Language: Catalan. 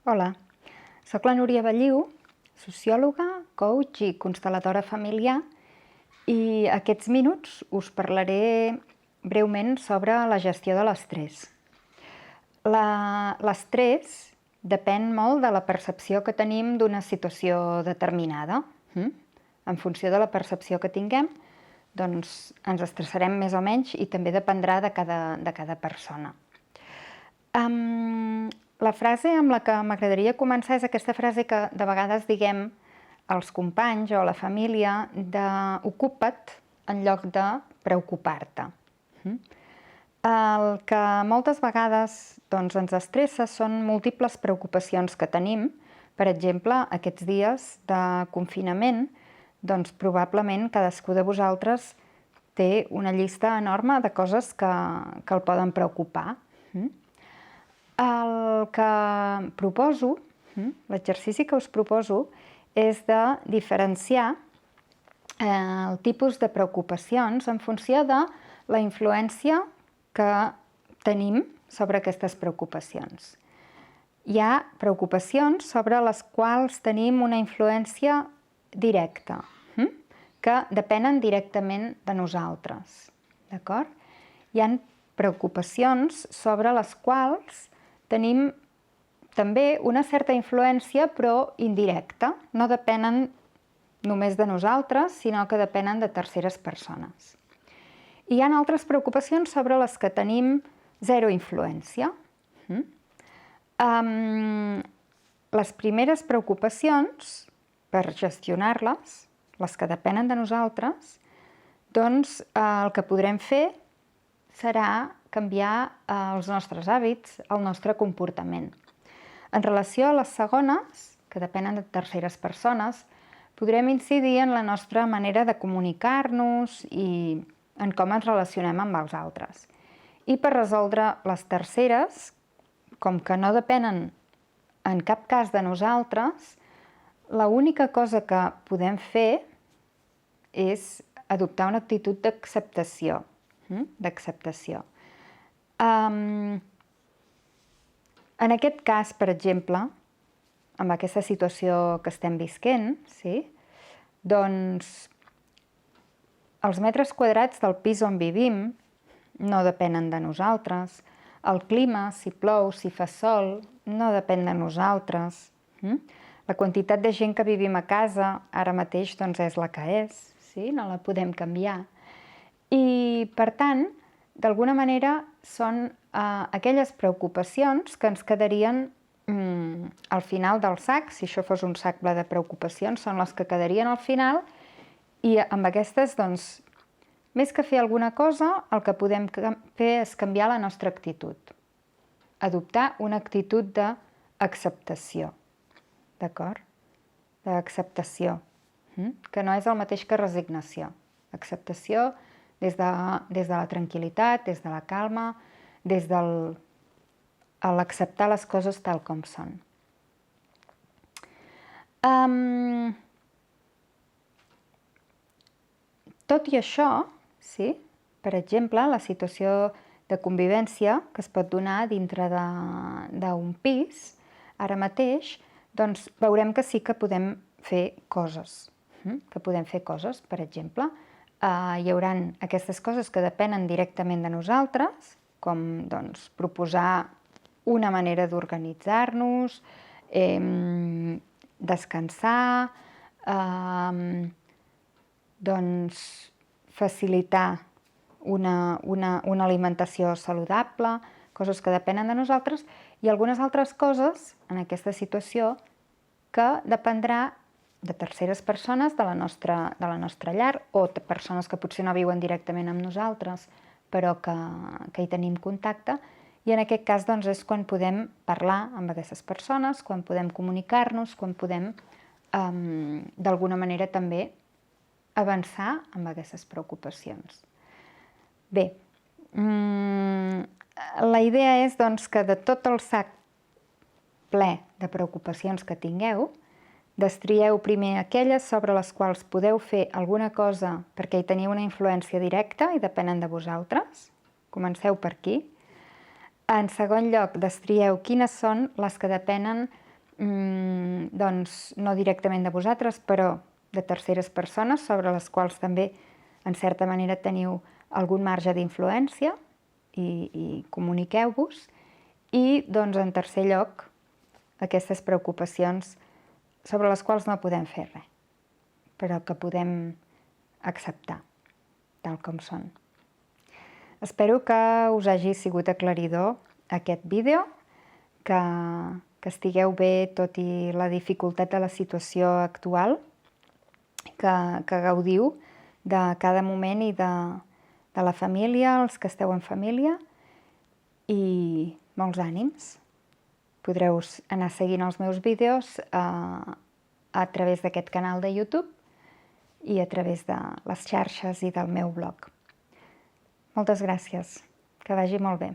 Hola, soc la Núria Belliu, sociòloga, coach i constel·ladora familiar, i aquests minuts us parlaré breument sobre la gestió de l'estrès. L'estrès depèn molt de la percepció que tenim d'una situació determinada. En funció de la percepció que tinguem, doncs ens estressarem més o menys i també dependrà de cada persona. La frase amb la que m'agradaria començar és aquesta frase que de vegades diguem als companys o a la família de ocupa't en lloc de preocupar-te. El que moltes vegades ens estressa són múltiples preocupacions que tenim. Per exemple, aquests dies de confinament, probablement cadascú de vosaltres té una llista enorme de coses que el poden preocupar. El que proposo, l'exercici que us proposo, és de diferenciar el tipus de preocupacions en funció de la influència que tenim sobre aquestes preocupacions. Hi ha preocupacions sobre les quals tenim una influència directa, que depenen directament de nosaltres. D'acord? Hi ha preocupacions sobre les quals tenim també una certa influència, però indirecta. No depenen només de nosaltres, sinó que depenen de terceres persones. I hi ha altres preocupacions sobre les que tenim zero influència. Les primeres preocupacions, per gestionar-les, les que depenen de nosaltres, doncs el que podrem fer serà canviar els nostres hàbits, el nostre comportament. En relació a les segones, que depenen de terceres persones, podrem incidir en la nostra manera de comunicar-nos i en com ens relacionem amb els altres. I per resoldre les terceres, com que no depenen en cap cas de nosaltres, l'única cosa que podem fer és adoptar una actitud d'acceptació. En aquest cas, per exemple, amb aquesta situació que estem visquent, doncs els metres quadrats del pis on vivim no depenen de nosaltres, el clima, si plou, si fa sol, no depèn de nosaltres, la quantitat de gent que vivim a casa ara mateix és la que és, no la podem canviar. I, per tant, d'alguna manera són aquelles preocupacions que ens quedarien al final del sac. Si això fos un sac ple de preocupacions, són les que quedarien al final, i amb aquestes, doncs, més que fer alguna cosa, el que podem fer és canviar la nostra actitud. Adoptar una actitud d'acceptació. D'acord? D'acceptació. Que no és el mateix que resignació. Acceptació des de la tranquil·litat, des de la calma, des de l'acceptar les coses tal com són. Tot i això, per exemple, la situació de convivència que es pot donar dintre d'un pis, ara mateix, doncs veurem que sí que podem fer coses. Per exemple, hi haurà aquestes coses que depenen directament de nosaltres, com proposar una manera d'organitzar-nos, descansar, facilitar una alimentació saludable, coses que depenen de nosaltres, i algunes altres coses en aquesta situació que dependrà de terceres persones de la nostra llar, o de persones que potser no viuen directament amb nosaltres, però que hi tenim contacte, i en aquest cas és quan podem parlar amb aquestes persones, quan podem comunicar-nos, quan podem d'alguna manera també avançar amb aquestes preocupacions. Bé, la idea és que de tot el sac ple de preocupacions que tingueu, destrieu primer aquelles sobre les quals podeu fer alguna cosa perquè hi teniu una influència directa i depenen de vosaltres. Comenceu per aquí. En segon lloc, destrieu quines són les que depenen doncs, no directament de vosaltres, però de terceres persones sobre les quals també, en certa manera, teniu algun marge d'influència i comuniqueu-vos. I, doncs, en tercer lloc, aquestes preocupacions sobre les quals no podem fer res, però que podem acceptar tal com són. Espero que us hagi sigut aclaridor aquest vídeo, que estigueu bé tot i la dificultat de la situació actual, que gaudiu de cada moment i de la família, els que esteu en família, i molts ànims. Podreu anar seguint els meus vídeos a través d'aquest canal de YouTube i a través de les xarxes i del meu blog. Moltes gràcies. Que vagi molt bé.